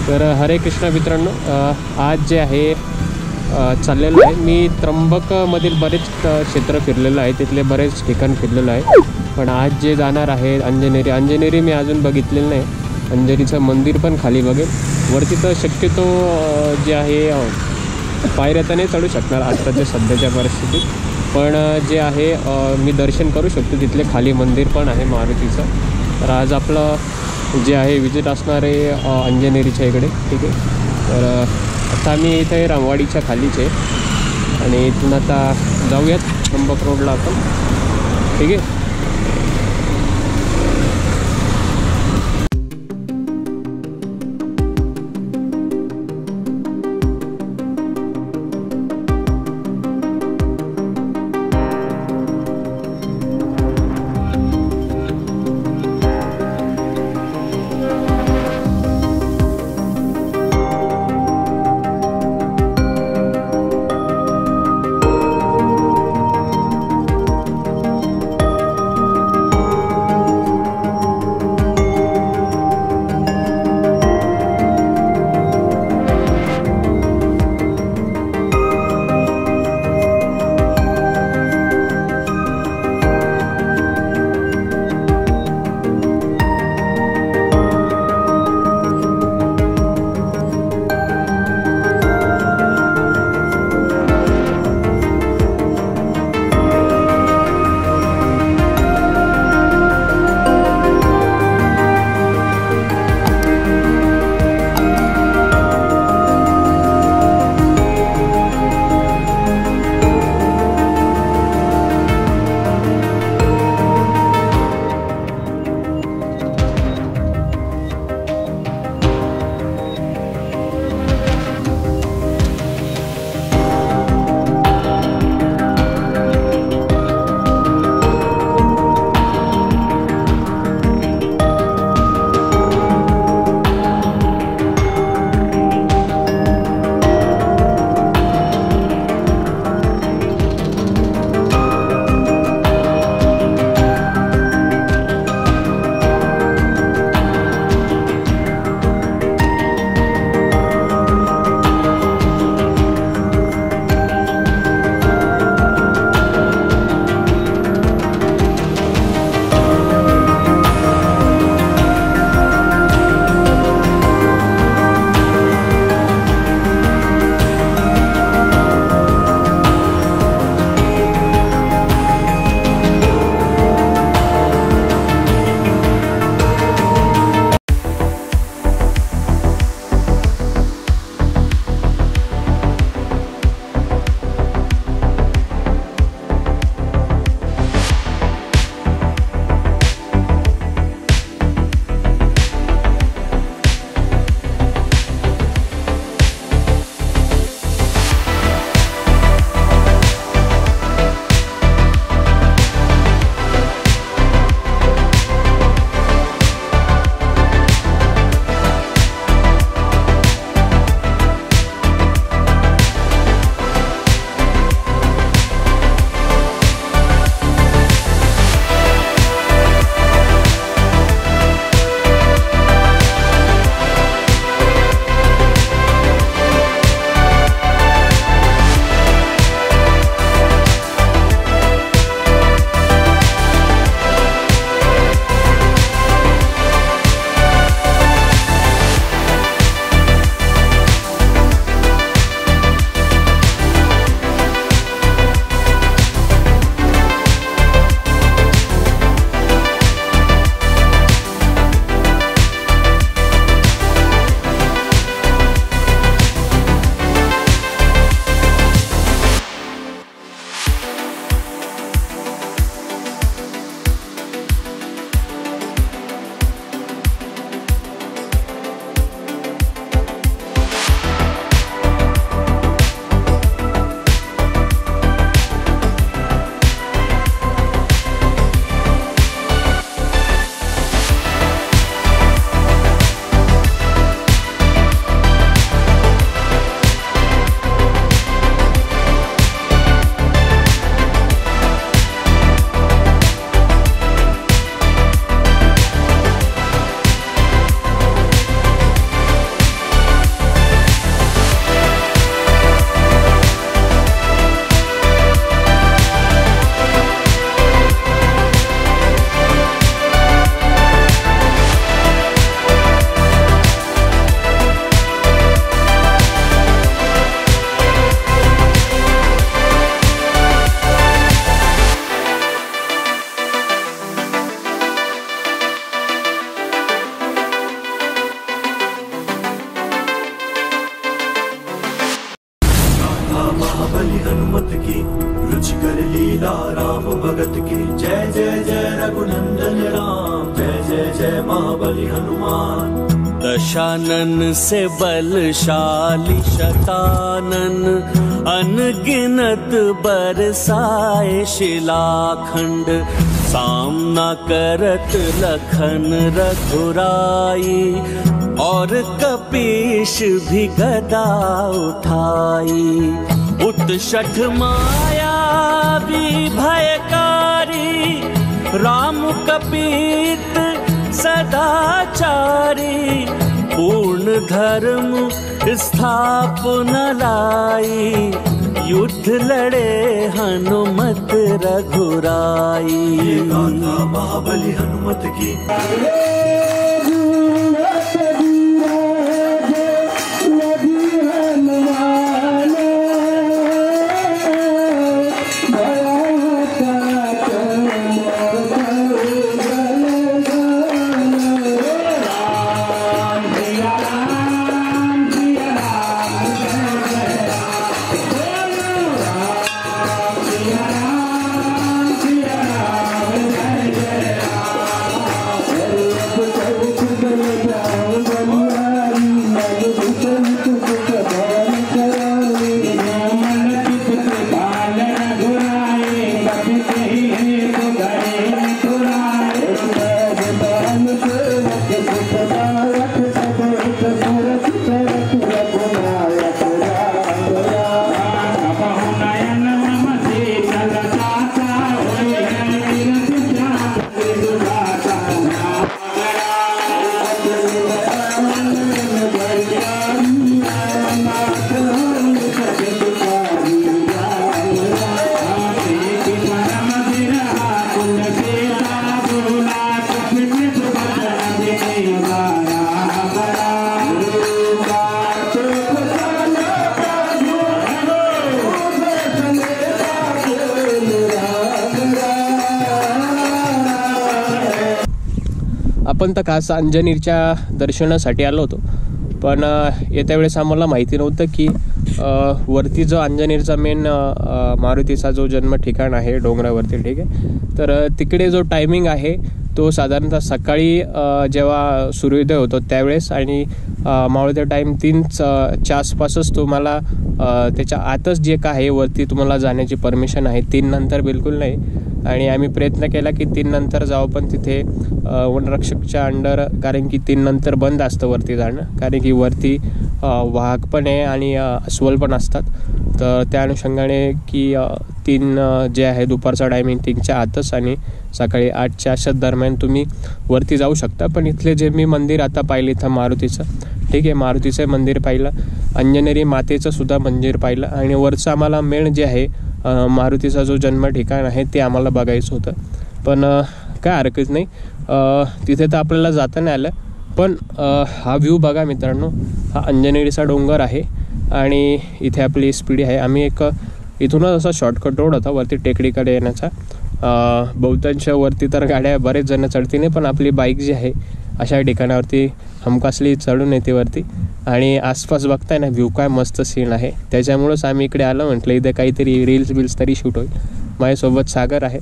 तर हरे कृष्ण मित्रांनो, आज जे आहे चाललेलं आहे मी त्र्यंबकमधील बरेच क्षेत्र फिरलेलं आहे, तिथले बरेच ठिकाण फिरलेलं आहे. पण आज जे जाणार आहे अंजनेरी मी अजून बघितलेलं नाही. अंजनेरीचं मंदिर पण खाली बघेल. वरती तर शक्यतो जे आहे पायऱ्या तर नाही चढू शकणार आत्ताच्या सध्याच्या परिस्थितीत, पण जे आहे मी दर्शन करू शकतो. तिथले खाली मंदिर पण आहे मारुतीचं. तर आज आपलं जे आहे विजिट असणार आहे अंजनेरीच्या इकडे. ठीक आहे, तर आता आम्ही इथे रामवाडीच्या खालीच आहे आणि इथून आता जाऊयात त्र्यंबक रोडला आपण. ठीक आहे. जय जय रघुनंदन राम, जय जय जय महाबली हनुमान। दशानन से बलशाली शतानन, अनगिनत बरसाए शिलाखंड। सामना करत लखन रघुराई, और कपीश भी गदा उठाई। उत्शठ माया भी भयकारी, राम कपीत सदाचारी। पूर्ण धर्म स्थापना लाई, युद्ध लड़े हनुमत रघुराई। ये गाथा महाबली हनुमत की। आपण तर खास अंजनेरीच्या दर्शनासाठी आलो होतो, पण येत्या वेळेस आम्हाला माहिती नव्हतं की वरती जो अंजनेरीचा मेन मारुतीचा जो जन्म ठिकाण आहे डोंगरावरती, ठीक आहे, तर तिकडे जो टायमिंग आहे तो साधारणतः सकाळी जेव्हा सूर्योदय होतो त्यावेळेस आणि मावळत्या टाईम 3च्या आसपासच तुम्हाला त्याच्या आतच जे काय आहे वरती तुम्हाला जाण्याची परमिशन आहे, 3 नंतर बिलकुल नाही. आणि आम्ही प्रयत्न केला की 3 नंतर जाऊ, पण तिथे वनरक्षकच्या अंडर, कारण की 3 नंतर बंद असतं वरती जाणं, कारण की वरती वाहक पण आहे आणि अस्वल पण असतात. तर त्या अनुषंगाने की 3 जे आहे दुपारचा टायमिंग 3च्या आतच आणि सकाळी 8च्या अशा दरम्यान तुम्ही वरती जाऊ शकता. पण इथले जे मी मंदिर आता पाहिलं इथं मारुतीचं, ठीक आहे, मारुतीचं मंदिर पाहिलं, अंजनेरी मातेचं सुद्धा मंदिर पाहिलं आणि वरचं आम्हाला मेन जे आहे मारुतीचा जो जन्म ठिकाण आहे ते आम्हाला बघायचं होतं. पण काय हरकत नाही, तिथे तर आपल्याला जाता नाही आलं. पण हा व्ह्यू बघा मित्रांनो, हा अंजनेरीचा डोंगर आहे आणि इथे आपली स्पीड आहे. आम्ही एक इथूनच असा शॉर्टकट रोड होता वरती टेकडीकडे येण्याचा. बहुतांश वरती तर गाड्या बरेच जण चढती नाही, पण आपली बाईक जी आहे अशा ठिकाणावरती हमखासली चढून येते वरती. आणि आसपास बघताय ना व्ह्यू, काय मस्त सीन आहे. त्याच्यामुळंच आम्ही इकडे आलो, म्हटलं इथे काहीतरी रील्स तरी शूट होईल. माझ्यासोबत सागर आहे.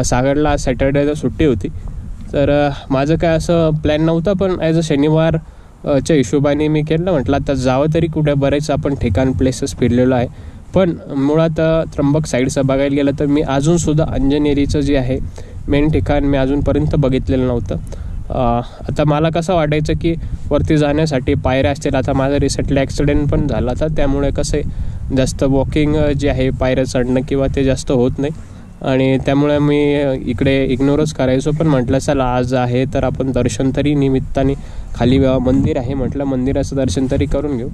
सागरला सॅटर्डेला सुट्टी होती, तर माझं काय असं प्लॅन नव्हता, पण ॲज अ शनिवारच्या हिशोबाने मी केलं, म्हटलं आता जावं तरी कुठे. बरेच आपण ठिकाण प्लेसेस फिरलेलो आहे, पण मुळात त्र्यंबक साईडचं बघायला गेलं तर मी अजूनसुद्धा अंजनेरीचं जे आहे मेन ठिकाण मी अजूनपर्यंत बघितलेलं नव्हतं. आता मला कसं वाटायचं की वरती जाण्यासाठी पायऱ्या असतील. आता माझा रिसेंटली ॲक्सिडेंट पण झाला होता, त्यामुळे कसं आहे जास्त वॉकिंग जे आहे पायऱ्या चढणं किंवा ते जास्त होत नाही आणि त्यामुळे मी इकडे इग्नोरच करायचो. पण म्हटलं चला आज आहे तर आपण दर्शन तरी निमित्ताने, खाली मंदिर आहे म्हटलं मंदिराचं दर्शन तरी करून घेऊ.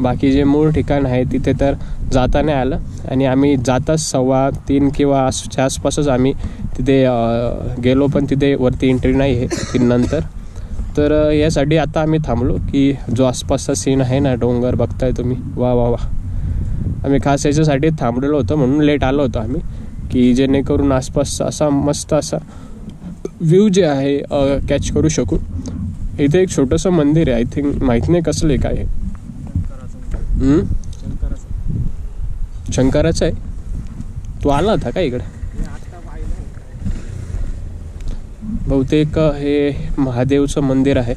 बाकी जे मूळ ठिकाण आहे तिथे तर जाता नाही आलं आणि आम्ही जाताच 3:15 किंवा च्या आसपासच आम्ही तिथे गेलो, पण तिथे वरती एंट्री नाही आहे 3 नंतर. तर यासाठी आता आम्ही थांबलो की जो आसपासचा सीन आहे ना, डोंगर बघताय तुम्ही, वा वा वा. आम्ही खास याच्यासाठी थांबलेलो होतो, म्हणून लेट आलो होतो आम्ही, की जेणेकरून आसपासचा असा मस्त असा व्ह्यू जे आहे कॅच करू शकू. इथे एक छोटंसं मंदिर आहे, आय थिंक माहीत नाही कसलं काय आहे. शंकराचं आहे. तू आला होता का इकडे? बहुतेक हे महादेवचं मंदिर आहे.